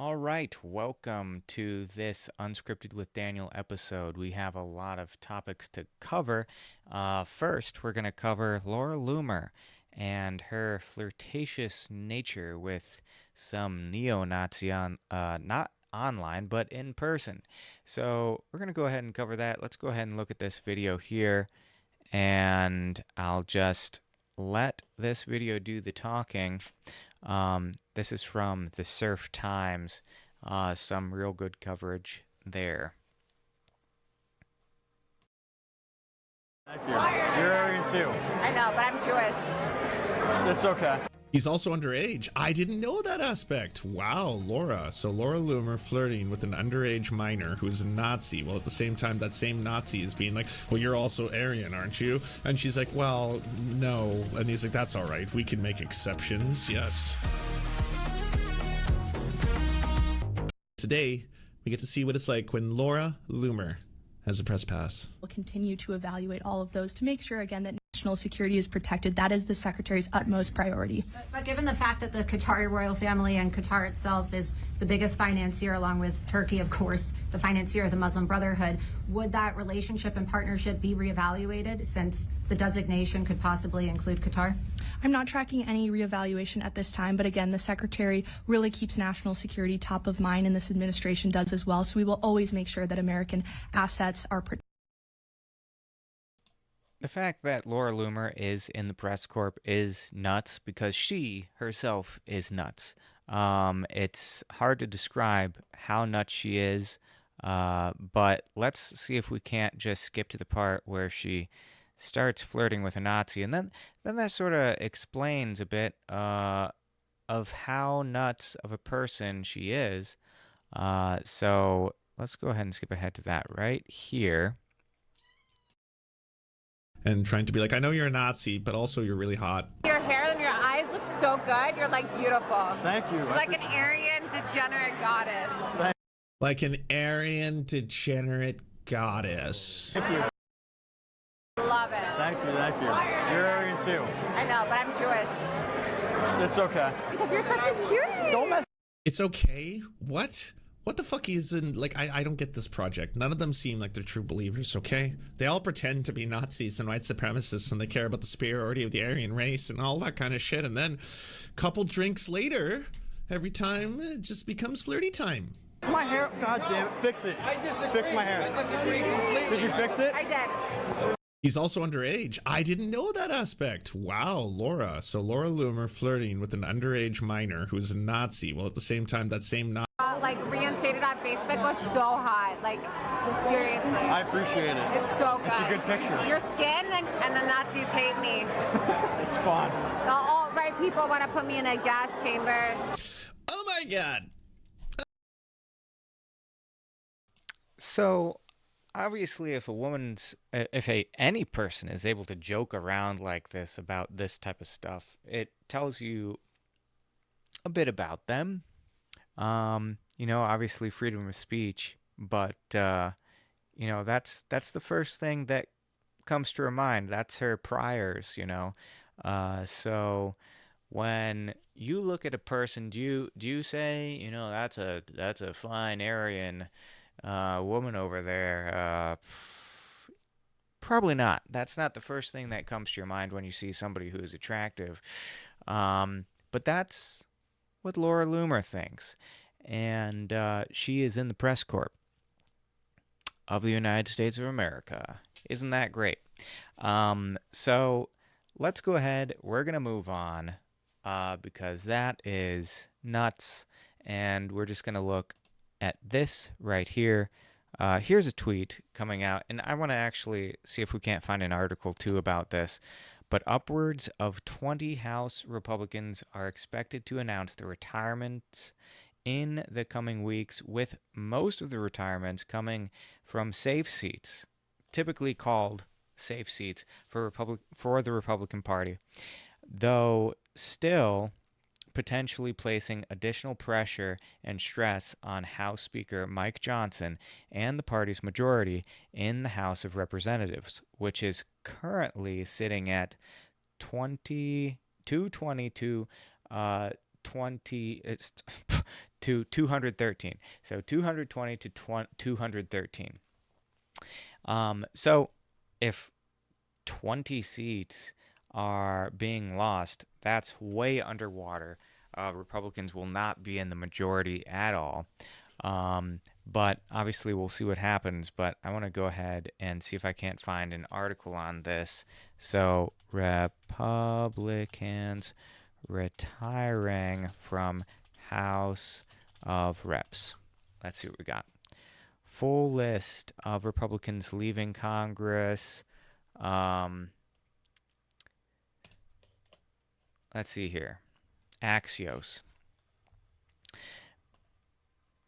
All right, welcome to this Unscripted with Daniel episode. We have a lot of topics to cover. First, we're going to cover Laura Loomer and her flirtatious nature with some neo-Nazi not online, but in person. So we're going to go ahead and cover that. Let's go ahead and look at this video here, and I'll just let this video do the talking. This is from the Surf Times. Some real good coverage there. Thank you. You're Aryan too. I know, but I'm Jewish. It's okay. He's also underage. I didn't know that aspect. Wow, Laura. So Laura Loomer flirting with an underage minor who's a Nazi. Well, at the same time, that same Nazi is being like, well, you're also Aryan, aren't you? And she's like, well, no. And he's like, that's all right. We can make exceptions. Yes. Today, we get to see what it's like when Laura Loomer has a press pass. We'll continue to evaluate all of those to make sure, again, that national security is protected. That is the Secretary's utmost priority. But given the fact that the Qatari royal family and Qatar itself is the biggest financier, along with Turkey, of course, the financier of the Muslim Brotherhood, would that relationship and partnership be reevaluated since the designation could possibly include Qatar? I'm not tracking any reevaluation at this time, but again, the Secretary really keeps national security top of mind, and this administration does as well. So we will always make sure that American assets are protected. The fact that Laura Loomer is in the press corps is nuts because she herself is nuts. It's hard to describe how nuts she is, but let's see if we can't just skip to the part where she starts flirting with a Nazi, and then that sort of explains a bit of how nuts of a person she is. So let's go ahead and skip ahead to that right here. And trying to be like, I know you're a Nazi, but also you're really hot. Your hair and your eyes look so good. You're like beautiful. Thank you. You're like an Aryan degenerate goddess. Like an Aryan degenerate goddess. Thank you. Love it. Thank you. Thank you. You're Aryan too. I know, but I'm Jewish. It's okay. Because you're such a cutie. Don't mess. It's okay? What? What the fuck is in, like, I don't get this project. None of them seem like they're true believers, okay? They all pretend to be Nazis and white supremacists, and they care about the superiority of the Aryan race and all that kind of shit. And then a couple drinks later, every time it just becomes flirty time. Fix my hair. God damn it. Fix it. Fix my hair. I disagree completely. Did you fix it? I did. He's also underage. I didn't know that aspect. Wow, Laura. So Laura Loomer flirting with an underage minor who's a Nazi. Well, at the same time, that same Nazi. Like reinstated on Facebook was so hot. Like seriously. I appreciate it. It's so good. It's a good picture. Your skin and the Nazis hate me. It's fun. The alt-right people want to put me in a gas chamber. Oh my God. So obviously, if any person is able to joke around like this about this type of stuff, it tells you a bit about them. Obviously freedom of speech, but that's the first thing that comes to her mind. That's her priors, so when you look at a person, do you say, that's a fine Aryan woman over there? Probably not. That's not the first thing that comes to your mind when you see somebody who is attractive. But that's what Laura Loomer thinks. And she is in the press corps of the United States of America. Isn't that great? So let's go ahead. We're going to move on because that is nuts. And we're just going to look at this right here. Here's a tweet coming out, and I want to actually see if we can't find an article too about this. But upwards of 20 House Republicans are expected to announce their retirements in the coming weeks, with most of the retirements coming from safe seats, typically called safe seats for the Republican Party, though still potentially placing additional pressure and stress on House Speaker Mike Johnson and the party's majority in the House of Representatives, which is currently sitting at 220 to 20 it's to 213. So 220 to 213. So if 20 seats are being lost, that's way underwater. Republicans will not be in the majority at all. But obviously, we'll see what happens. But I want to go ahead and see if I can't find an article on this. So, Republicans retiring from House of Reps. Let's see what we got. Full list of Republicans leaving Congress. Let's see here. Axios.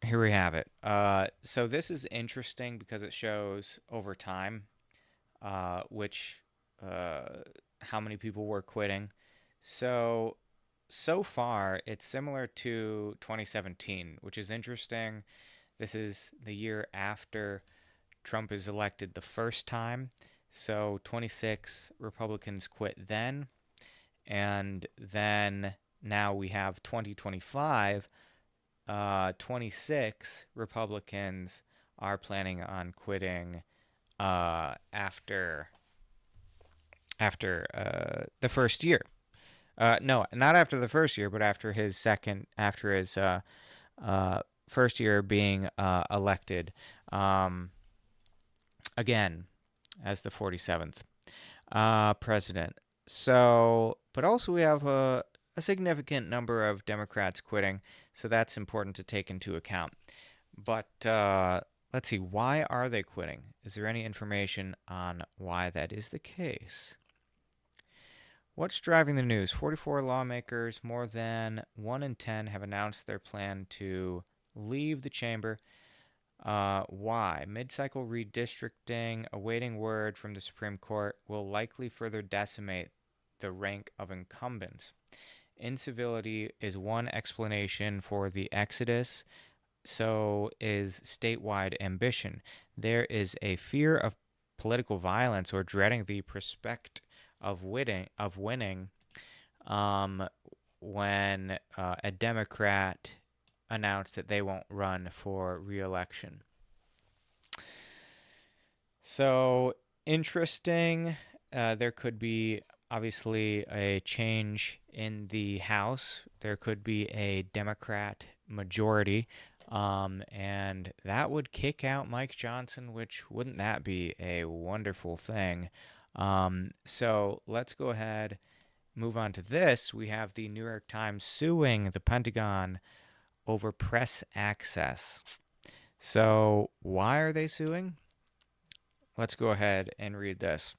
Here we have it. So this is interesting because it shows over time, which how many people were quitting. So far, it's similar to 2017, which is interesting. This is the year after Trump is elected the first time. So 26 Republicans quit then, and then now we have 2025. 26 Republicans are planning on quitting after the first year. No, not after the first year, but after his first year being elected again as the 47th president. So, but also we have a significant number of Democrats quitting, so that's important to take into account. But let's see, why are they quitting? Is there any information on why that is the case? What's driving the news? 44 lawmakers, more than 1 in 10, have announced their plan to leave the chamber. Why? Mid-cycle redistricting, awaiting word from the Supreme Court, will likely further decimate the rank of incumbents. Incivility is one explanation for the exodus. So is statewide ambition. There is a fear of political violence or dreading the prospect of winning when a Democrat announced that they won't run for re-election. So interesting. There could be obviously a change in the House. There could be a Democrat majority. And that would kick out Mike Johnson, which wouldn't that be a wonderful thing? So let's go ahead, move on to this. We have the New York Times suing the Pentagon over press access. So why are they suing? Let's go ahead and read this.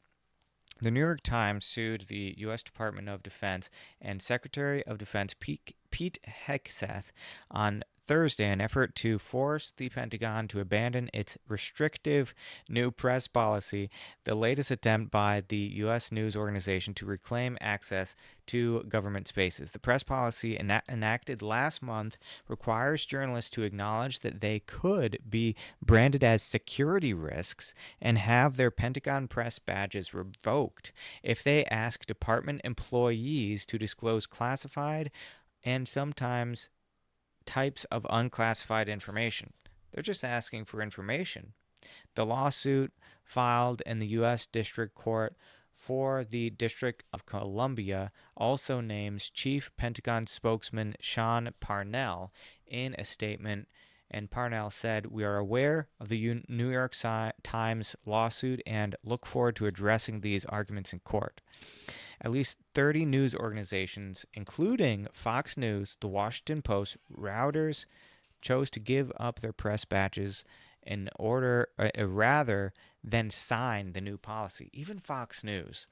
The New York Times sued the U.S. Department of Defense and Secretary of Defense Pete Hegseth on Thursday in an effort to force the Pentagon to abandon its restrictive new press policy, the latest attempt by the U.S. news organization to reclaim access to government spaces. The press policy enacted last month requires journalists to acknowledge that they could be branded as security risks and have their Pentagon press badges revoked if they ask department employees to disclose classified and sometimes types of unclassified information. They're just asking for information. The lawsuit filed in the U.S. District Court for the District of Columbia also names Chief Pentagon spokesman Sean Parnell in a statement, and Parnell said, "We are aware of the New York Times lawsuit and look forward to addressing these arguments in court." At least 30 news organizations, including Fox News, The Washington Post, Reuters, chose to give up their press badges in order, rather than sign the new policy. Even Fox News,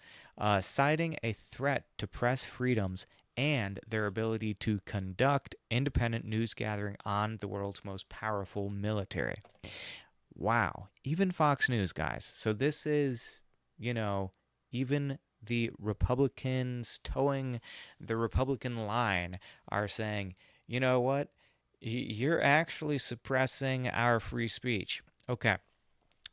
citing a threat to press freedoms and their ability to conduct independent news gathering on the world's most powerful military. Wow, even Fox News, guys. So this is, even the Republicans towing the Republican line are saying, you know what? You're actually suppressing our free speech. Okay.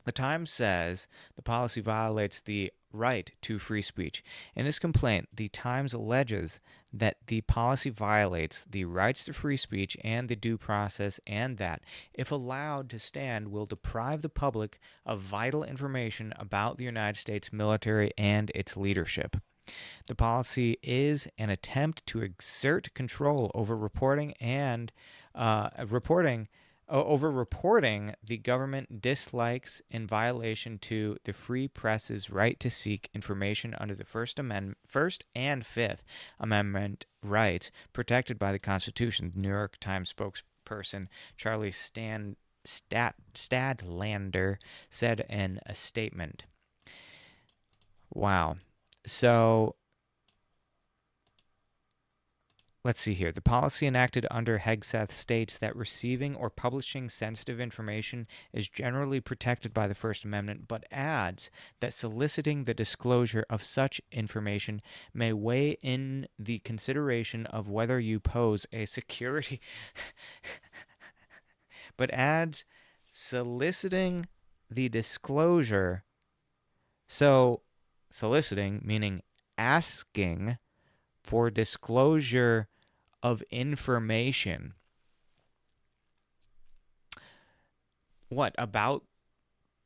The Times says the policy violates the right to free speech. In its complaint, the Times alleges that the policy violates the rights to free speech and the due process, and that, if allowed to stand, will deprive the public of vital information about the United States military and its leadership. The policy is an attempt to exert control over reporting the government dislikes in violation to the free press's right to seek information under the First and Fifth Amendment rights protected by the Constitution. The New York Times spokesperson Charlie Stadlander said in a statement. Wow. So let's see here. The policy enacted under Hegseth states that receiving or publishing sensitive information is generally protected by the First Amendment, but adds that soliciting the disclosure of such information may weigh in the consideration of whether you pose a security. But adds soliciting the disclosure. So, soliciting meaning asking for disclosure of information. What, about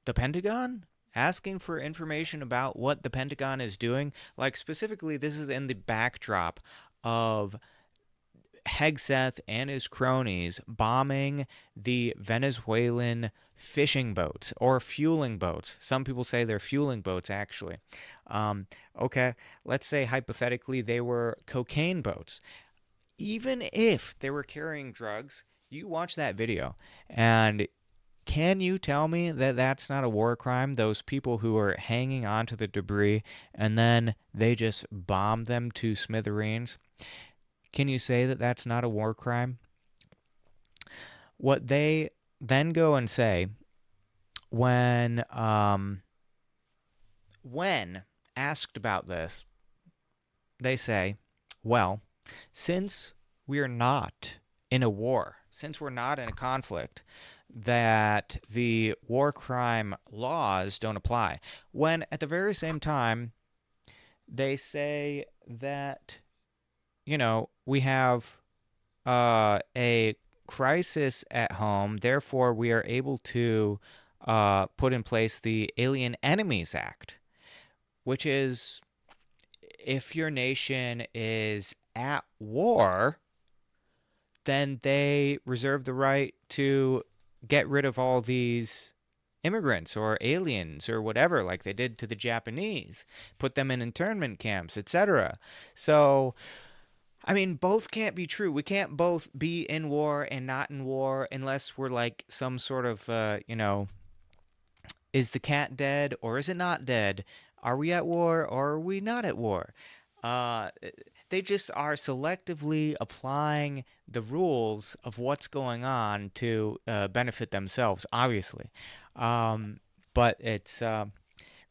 the Pentagon? Asking for information about what the Pentagon is doing? Like, specifically, this is in the backdrop of Hegseth and his cronies bombing the Venezuelan fishing boats or fueling boats. Some people say they're fueling boats, actually. Okay, let's say hypothetically they were cocaine boats. Even if they were carrying drugs, you watch that video, and can you tell me that that's not a war crime? Those people who are hanging onto the debris and then they just bomb them to smithereens. Can you say that that's not a war crime? What they then go and say when asked about this, they say, well, since we are not in a war, since we're not in a conflict, that the war crime laws don't apply. When at the very same time, they say that, we have a crisis at home, therefore we are able to put in place the Alien Enemies Act, which is, if your nation is at war, then they reserve the right to get rid of all these immigrants or aliens or whatever, like they did to the Japanese, put them in internment camps, etc. So, I mean, both can't be true. We can't both be in war and not in war unless we're like some sort of, is the cat dead or is it not dead? Are we at war or are we not at war? Uh, they just are selectively applying the rules of what's going on to benefit themselves, obviously. But it's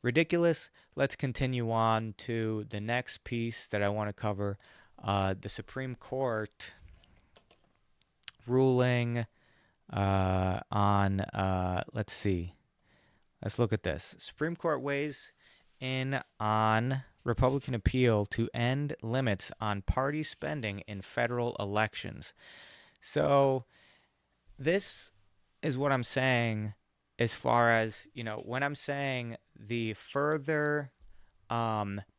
ridiculous. Let's continue on to the next piece that I want to cover. The Supreme Court ruling on, let's see. Let's look at this. Supreme Court weighs in on Republican appeal to end limits on party spending in federal elections. So this is what I'm saying as far as, when I'm saying the further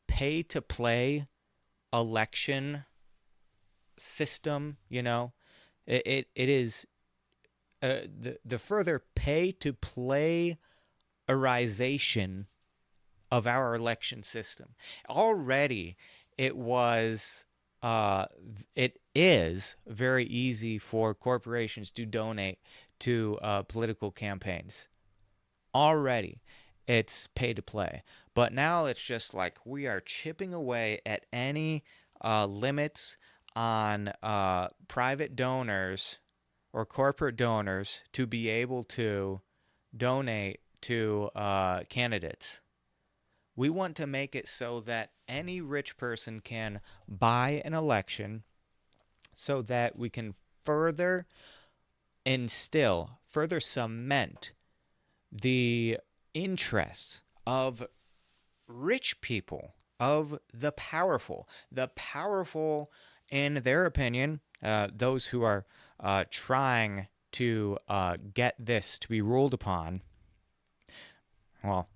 pay-to-play election system, it is the further pay-to-play erization of our election system. Already, it is very easy for corporations to donate to political campaigns. Already, it's pay to play. But now it's just like we are chipping away at any limits on private donors or corporate donors to be able to donate to candidates. We want to make it so that any rich person can buy an election so that we can further cement the interests of rich people, of the powerful. The powerful In their opinion, those who are trying to get this to be ruled upon, well,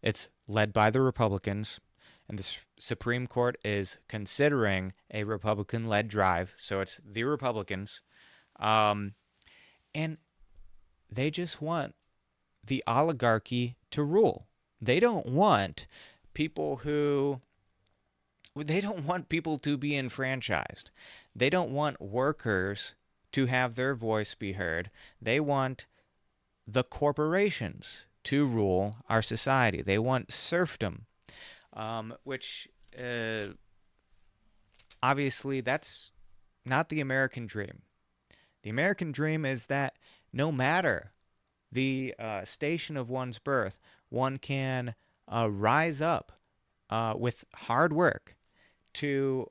it's led by the Republicans, and the Supreme Court is considering a Republican-led drive, so it's the Republicans, um, and they just want the oligarchy to rule. They don't want people who they don't want people to be enfranchised. They don't want workers to have their voice be heard. They want the corporations to rule our society. They want serfdom, which obviously that's not the American dream. The American dream is that no matter the station of one's birth, one can rise up with hard work to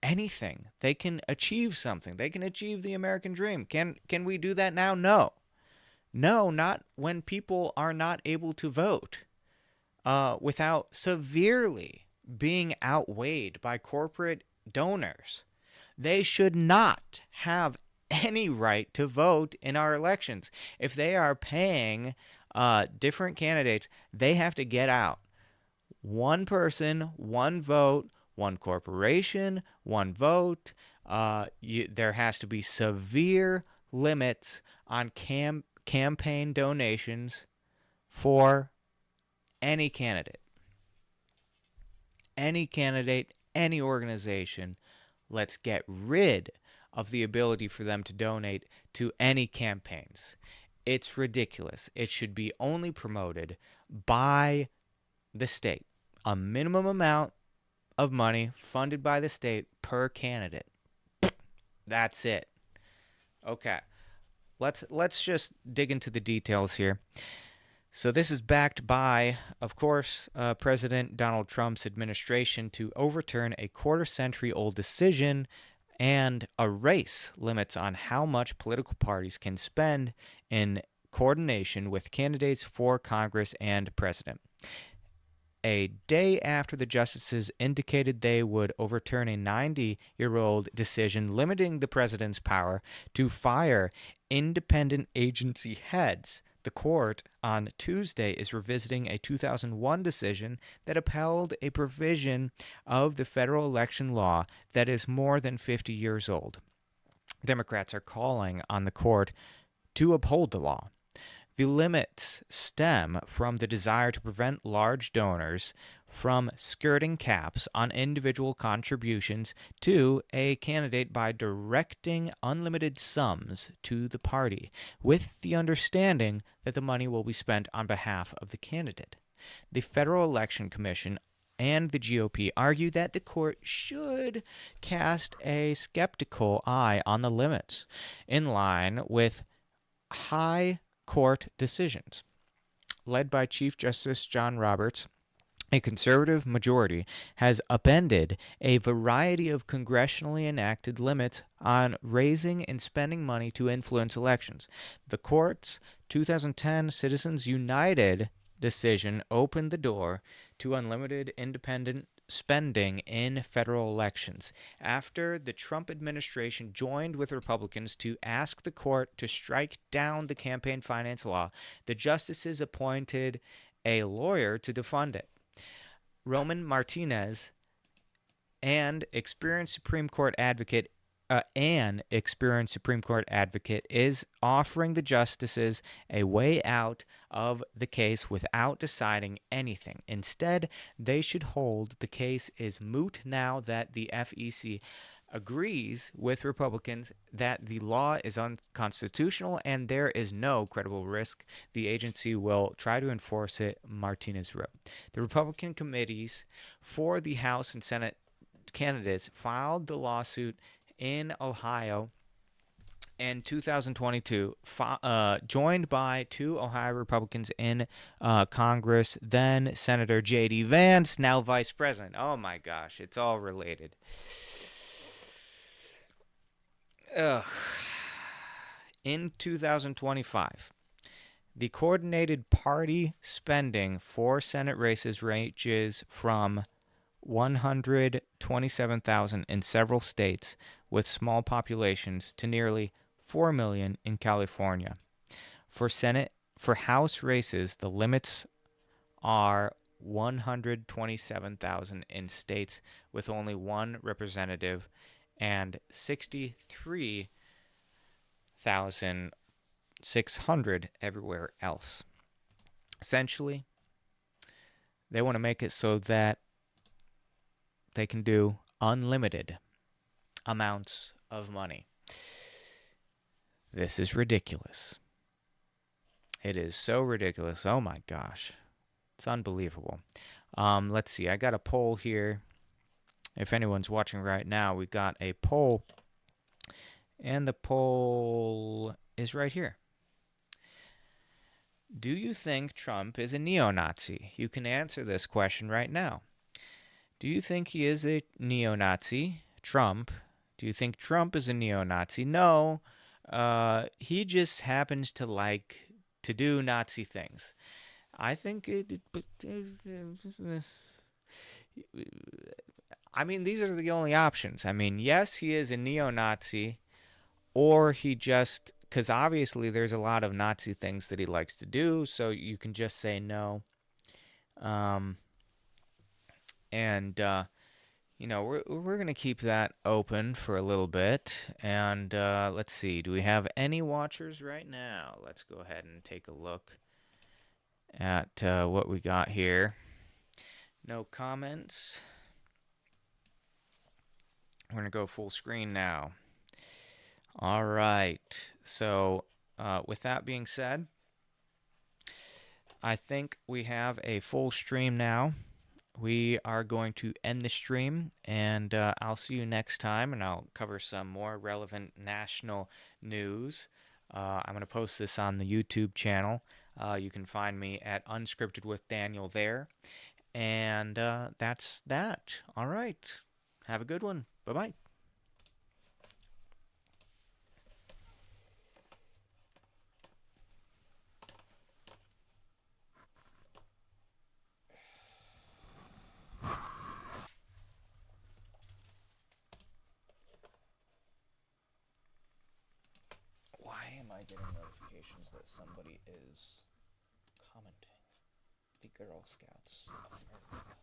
anything. They can achieve something. They can achieve the American dream. Can we do that now? No. No, not when people are not able to vote without severely being outweighed by corporate donors. They should not have any right to vote in our elections. If they are paying different candidates, they have to get out. One person, one vote, one corporation, one vote. There has to be severe limits on campaign donations for any candidate. Any candidate, any organization. Let's get rid of the ability for them to donate to any campaigns. It's ridiculous. It should be only promoted by the state. A minimum amount of money funded by the state per candidate. That's it. Okay. Let's just dig into the details here. So this is backed by, of course, President Donald Trump's administration to overturn a quarter-century-old decision and erase limits on how much political parties can spend in coordination with candidates for Congress and president. A day after the justices indicated they would overturn a 90-year-old decision limiting the president's power to fire independent agency heads, the court on Tuesday is revisiting a 2001 decision that upheld a provision of the federal election law that is more than 50 years old. Democrats are calling on the court to uphold the law. The limits stem from the desire to prevent large donors from skirting caps on individual contributions to a candidate by directing unlimited sums to the party, with the understanding that the money will be spent on behalf of the candidate. The Federal Election Commission and the GOP argue that the court should cast a skeptical eye on the limits, in line with high court decisions. Led by Chief Justice John Roberts, a conservative majority has upended a variety of congressionally enacted limits on raising and spending money to influence elections. The court's 2010 Citizens United decision opened the door to unlimited independent spending in federal elections after the Trump administration joined with Republicans to ask the court to strike down the campaign finance law. The justices appointed a lawyer to defend it. Roman Martinez, an experienced Supreme Court advocate, is offering the justices a way out of the case without deciding anything. Instead, they should hold the case is moot now that the FEC agrees with Republicans that the law is unconstitutional and there is no credible risk the agency will try to enforce it, Martinez wrote. The Republican committees for the House and Senate candidates filed the lawsuit in Ohio in 2022, joined by two Ohio Republicans in Congress, then Senator J.D. Vance, now Vice President. Oh my gosh, it's all related. Ugh. In 2025, the coordinated party spending for Senate races ranges from 127,000 in several states with small populations to nearly 4 million in California. For House races, the limits are 127,000 in states with only one representative and 63,600 everywhere else. Essentially, they want to make it so that they can do unlimited amounts of money. This is ridiculous. It is so ridiculous. Oh my gosh. It's unbelievable. Let's see. I got a poll here. If anyone's watching right now, we got a poll. And the poll is right here. Do you think Trump is a neo-Nazi? You can answer this question right now. Do you think he is a neo-Nazi? Trump. Do you think Trump is a neo-Nazi? No. He just happens to like to do Nazi things. I think I mean, these are the only options. I mean, yes, he is a neo-Nazi, or he just, because obviously there's a lot of Nazi things that he likes to do, so you can just say no. Um, and we're gonna keep that open for a little bit. And let's see, do we have any watchers right now? Let's go ahead and take a look at what we got here. No comments. We're gonna go full screen now. All right. So with that being said, I think we have a full stream now. We are going to end the stream, and I'll see you next time, and I'll cover some more relevant national news. I'm going to post this on the YouTube channel. You can find me at Unscripted with Daniel there. And that's that. All right. Have a good one. Bye-bye. Why am I getting notifications that somebody is commenting? The Girl Scouts of America.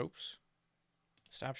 Oops. Stop